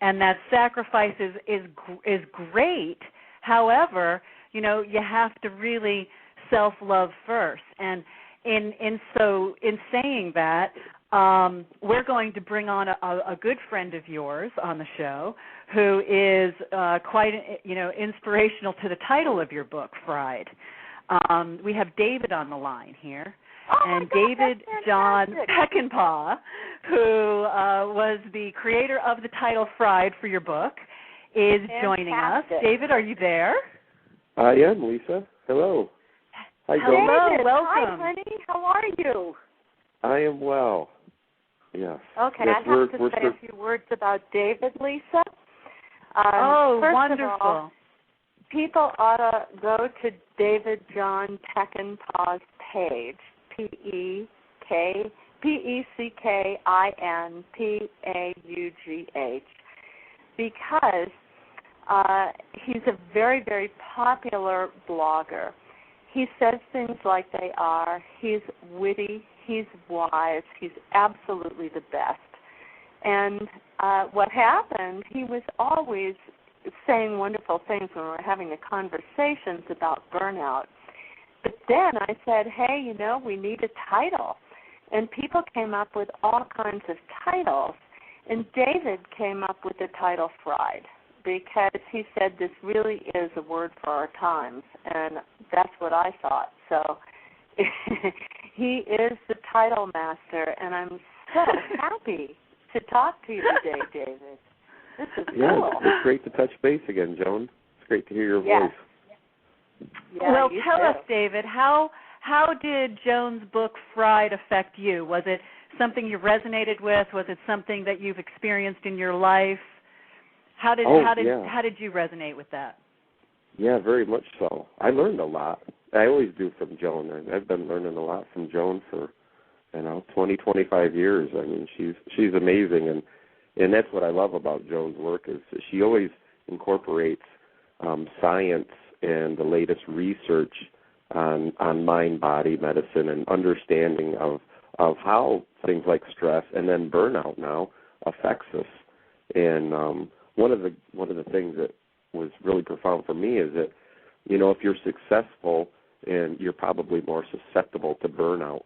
and that sacrifice is great. However, you have to really self-love first. And in saying that, we're going to bring on a good friend of yours on the show who is quite, inspirational to the title of your book, Fried. We have David on the line here. And David Jon Peckinpaugh, who was the creator of the title Fried for your book, is joining us. David, are you there? I am, Lisa. Hello. Hi, Hello, David, welcome. Hi, honey. How are you? I am well. Yes. Okay, yes, I have to say a few words about David, Lisa. Wonderful. First of all, people ought to go to David Jon Peckinpaugh's page, Peckinpaugh, because he's a very, very popular blogger. He says things like they are. He's witty. He's wise. He's absolutely the best. And what happened, he was always saying wonderful things when we were having the conversations about burnout. But then I said, hey, we need a title. And people came up with all kinds of titles. And David came up with the title Fried because he said this really is a word for our times. And that's what I thought. So he is the title master, and I'm so happy to talk to you today, David. This is cool. It's great to touch base again, Joan. It's great to hear your voice. Yeah, well, tell us, David, how did Joan's book Fried affect you? Was it something you resonated with? Was it something that you've experienced in your life? How did you resonate with that? Yeah, very much so. I learned a lot. I always do from Joan. I've been learning a lot from Joan for 20, 25 years. I mean, she's amazing, and that's what I love about Joan's work is that she always incorporates science and the latest research on mind-body medicine and understanding of how things like stress and then burnout now affects us. And one of the things that was really profound for me is that, if you're successful, and you're probably more susceptible to burnout,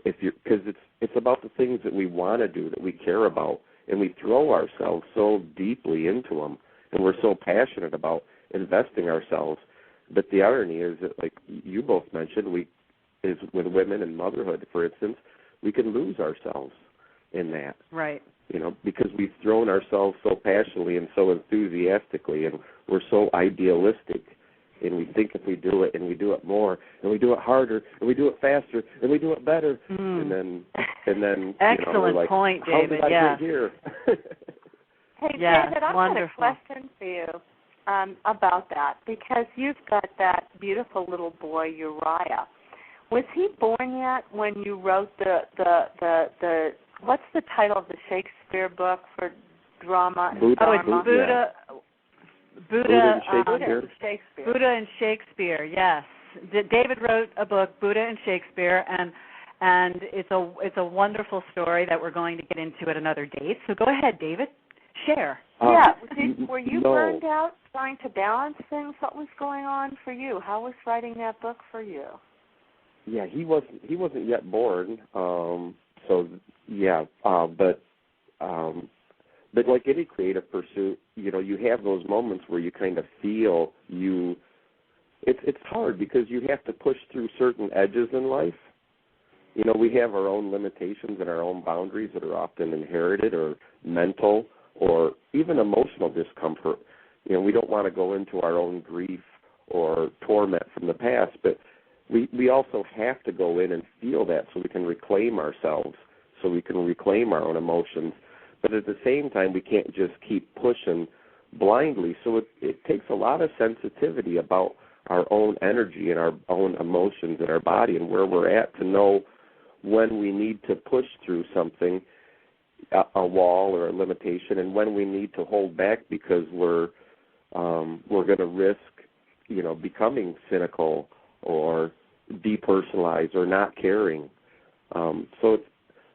because it's about the things that we want to do, that we care about, and we throw ourselves so deeply into them, and we're so passionate about investing ourselves. But the irony is that, like you both mentioned, is with women and motherhood, for instance, we can lose ourselves in that. Right. Because we've thrown ourselves so passionately and so enthusiastically, and we're so idealistic, and we think if we do it, and we do it more, and we do it harder, and we do it faster, and we do it better, and then excellent we're like, point, how David. did I get here? Hey, David, I've got a question for you about that, because you've got that beautiful little boy, Uriah. Was he born yet when you wrote the what's the title of the Shakespeare book for drama? Buddha and Shakespeare. Buddha and Shakespeare, yes. David wrote a book, Buddha and Shakespeare, and it's a wonderful story that we're going to get into at another date. So go ahead, David. Share. Were you burned out trying to balance things? What was going on for you? How was writing that book for you? Yeah, he wasn't yet born. But like any creative pursuit, you have those moments where you kind of feel it's hard because you have to push through certain edges in life. We have our own limitations and our own boundaries that are often inherited or mental or even emotional discomfort. We don't want to go into our own grief or torment from the past, but we also have to go in and feel that so we can reclaim ourselves, so we can reclaim our own emotions. But at the same time, we can't just keep pushing blindly. So it takes a lot of sensitivity about our own energy and our own emotions in our body and where we're at to know when we need to push through something, a wall or a limitation, and when we need to hold back because we're going to risk, becoming cynical or depersonalized or not caring. So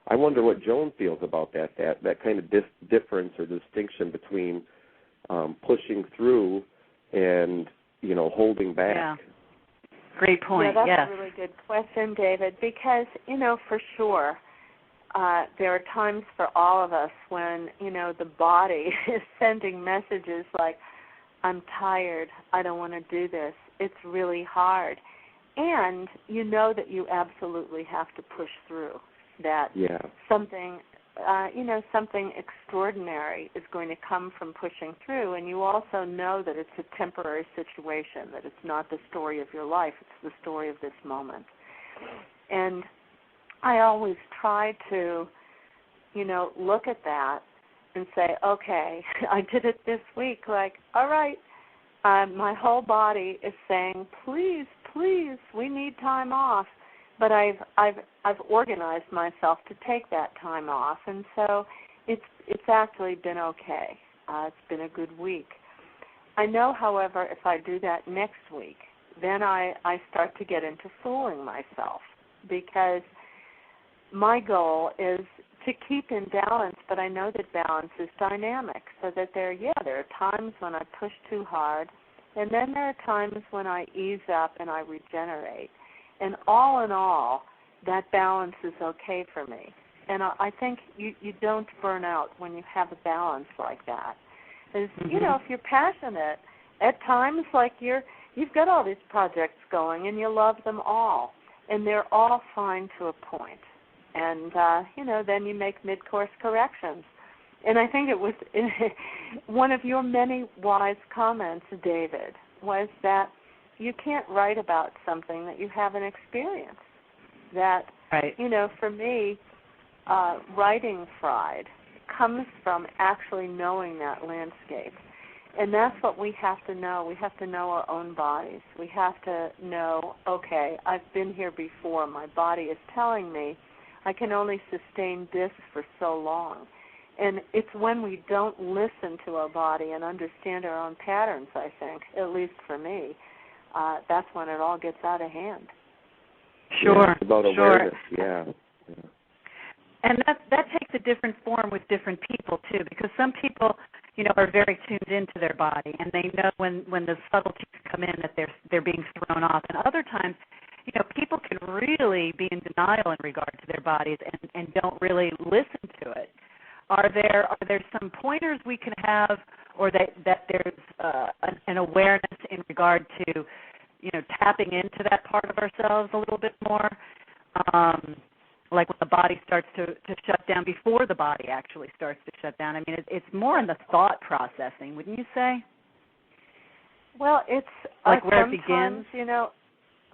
I wonder what Joan feels about that kind of difference or distinction between pushing through and, holding back. Yeah. Great point. Yeah, that's yes. a really good question, David, because, for sure, there are times for all of us when, the body is sending messages like, I'm tired, I don't want to do this, it's really hard. And you know that you absolutely have to push through, that something, something extraordinary is going to come from pushing through, and you also know that it's a temporary situation, that it's not the story of your life, it's the story of this moment. And I always try to, look at that and say, okay, I did it this week, like, all right, my whole body is saying, please, we need time off. But I've organized myself to take that time off, and so it's actually been okay. It's been a good week. I know, however, if I do that next week, then I start to get into fooling myself, because my goal is to keep in balance, but I know that balance is dynamic, so that there are times when I push too hard, and then there are times when I ease up and I regenerate. And all in all, that balance is okay for me. And I think you don't burn out when you have a balance like that. If you're passionate, at times, like you've got all these projects going and you love them all, and they're all fine to a point. And, then you make mid-course corrections. And I think it was one of your many wise comments, David, was that you can't write about something that you haven't experienced. That, right. For me, writing Fried comes from actually knowing that landscape. And that's what we have to know. We have to know our own bodies. We have to know, okay, I've been here before. My body is telling me I can only sustain this for so long. And it's when we don't listen to our body and understand our own patterns, I think, at least for me, that's when it all gets out of hand. Sure, it's about awareness, yeah. And that takes a different form with different people, too, because some people, are very tuned into their body, and they know when the subtleties come in that they're being thrown off. And other times, people can really be in denial in regard to their bodies and don't really listen to it. Are there some pointers we can have, or that there's an awareness in regard to, tapping into that part of ourselves a little bit more, like when the body starts to shut down before the body actually starts to shut down? I mean, it's more in the thought processing, wouldn't you say? Well, it's like where it begins.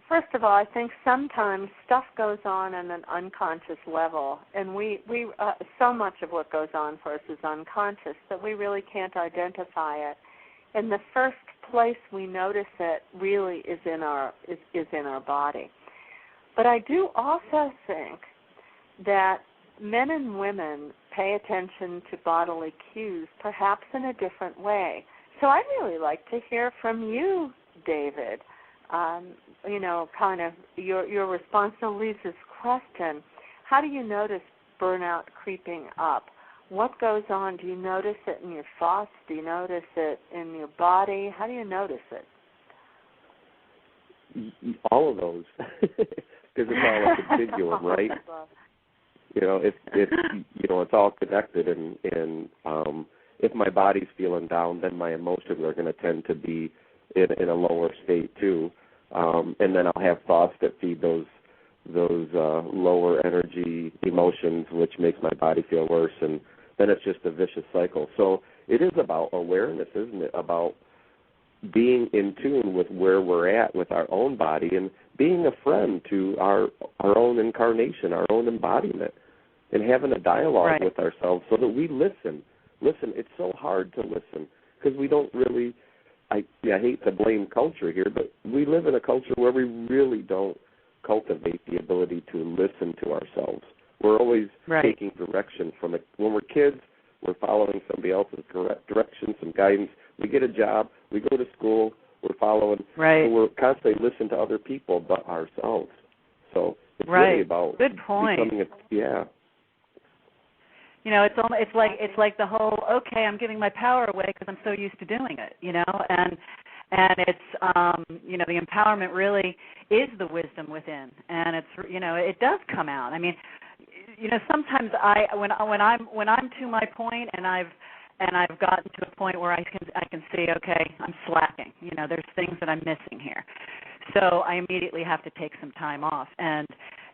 First of all, I think sometimes stuff goes on an unconscious level, and we so much of what goes on for us is unconscious that we really can't identify it. And the first place we notice it really is in our body. But I do also think that men and women pay attention to bodily cues perhaps in a different way. So I'd really like to hear from you, David. Kind of your response to Lisa's question. How do you notice burnout creeping up? What goes on? Do you notice it in your thoughts? Do you notice it in your body? How do you notice it? All of those, because it's all a continuum, right? It's all connected, and if my body's feeling down, then my emotions are going to tend to be in a lower state too. And then I'll have thoughts that feed those lower energy emotions, which makes my body feel worse, and then it's just a vicious cycle. So it is about awareness, isn't it? About being in tune with where we're at with our own body and being a friend to our own incarnation, our own embodiment, and having a dialogue with ourselves so that we listen. Listen, it's so hard to listen because we don't really. I hate to blame culture here, but we live in a culture where we really don't cultivate the ability to listen to ourselves. We're always taking direction from it. When we're kids, we're following somebody else's direction, some guidance. We get a job, we go to school, we're following. So we're constantly listening to other people but ourselves. So it's really about Good point. becoming it's like the whole, okay, I'm giving my power away because I'm so used to doing it, and it's the empowerment really is the wisdom within, and it's it does come out. I mean, sometimes when I'm to my point and I've gotten to a point where I can see, okay, I'm slacking. There's things that I'm missing here. So I immediately have to take some time off. And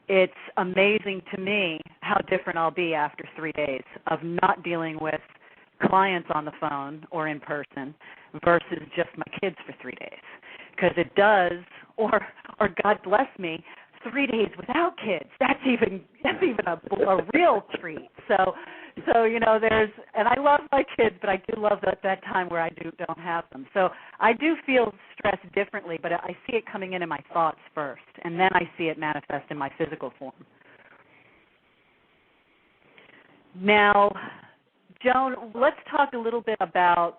it's amazing to me how different I'll be after 3 days of not dealing with clients on the phone or in person versus just my kids for 3 days. Because it does, or God bless me, 3 days without kids. That's even a real treat. So there's, and I love my kids, but I do love that time where I don't have them. So I do feel stress differently, but I see it coming in my thoughts first, and then I see it manifest in my physical form. Now, Joan, let's talk a little bit about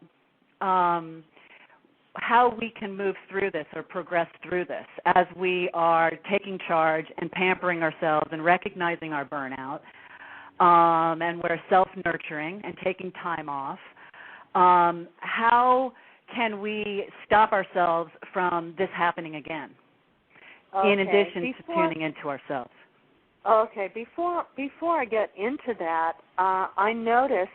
how we can move through this or progress through this as we are taking charge and pampering ourselves and recognizing our burnout, and we're self-nurturing and taking time off. How can we stop ourselves from this happening again, in addition to tuning into ourselves? Okay, before I get into that, I notice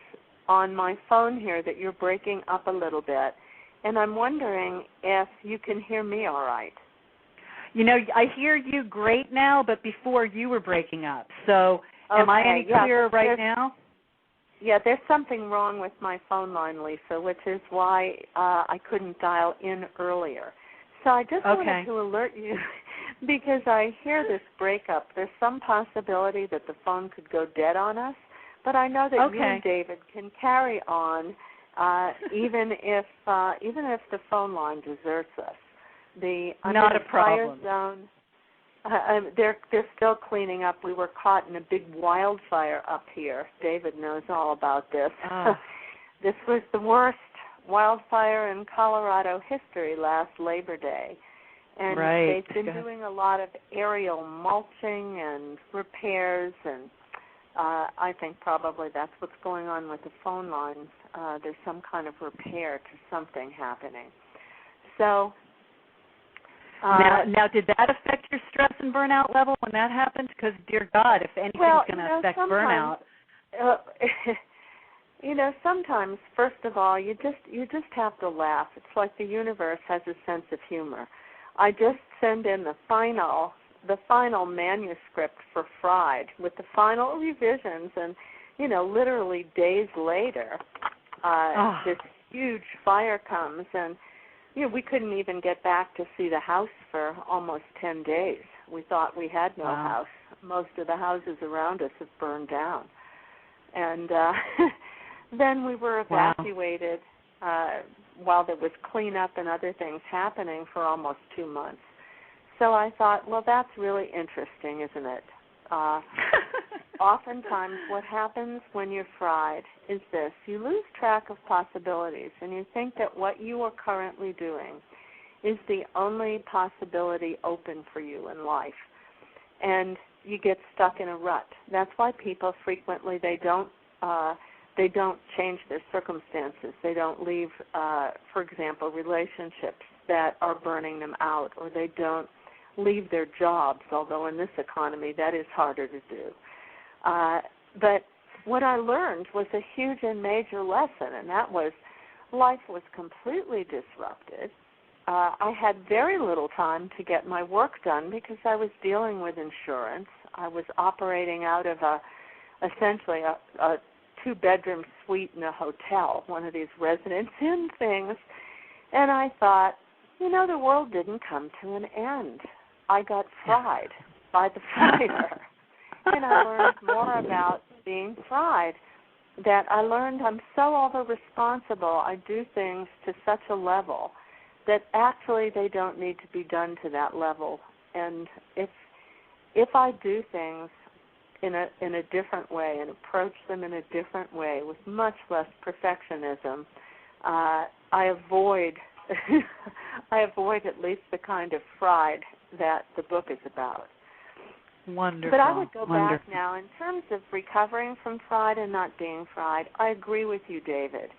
on my phone here that you're breaking up a little bit. And I'm wondering if you can hear me all right. I hear you great now, but before you were breaking up. So am I any clearer right now? Yeah, there's something wrong with my phone line, Lisa, which is why I couldn't dial in earlier. So I just wanted to alert you because I hear this breakup. There's some possibility that the phone could go dead on us, but I know that you and David can carry on. Even if the phone line deserts us, not a problem. Fire zone, they're still cleaning up. We were caught in a big wildfire up here. David knows all about this. This was the worst wildfire in Colorado history last Labor Day, and they've been doing a lot of aerial mulching and repairs, and I think probably that's what's going on with the phone lines. There's some kind of repair to something happening. So now, did that affect your stress and burnout level when that happened? Because, dear God, if anything's going to affect burnout. Sometimes, first of all, you just have to laugh. It's like the universe has a sense of humor. I just send in the final manuscript for Fried with the final revisions, and literally days later, this huge fire comes, and we couldn't even get back to see the house for almost 10 days. We thought we had no house. Most of the houses around us have burned down, and then we were evacuated while there was cleanup and other things happening for almost 2 months. So I thought, well, that's really interesting, isn't it? Oftentimes what happens when you're fried is this. You lose track of possibilities, and you think that what you are currently doing is the only possibility open for you in life. And you get stuck in a rut. That's why people frequently, they don't change their circumstances. They don't leave, for example, relationships that are burning them out, or they don't leave their jobs, although in this economy that is harder to do. But what I learned was a huge and major lesson, and that was life was completely disrupted. I had very little time to get my work done because I was dealing with insurance. I was operating out of essentially a two-bedroom suite in a hotel, one of these residence inn things. And I thought, the world didn't come to an end. I got fried by the fire. And I learned more about being fried, that I learned I'm so over-responsible. I do things to such a level that actually they don't need to be done to that level. And if I do things in a different way and approach them in a different way with much less perfectionism, I avoid I avoid at least the kind of fried that the book is about. Wonderful. But I would go Wonderful. back now. In terms of recovering from fried and not being fried, I agree with you, David.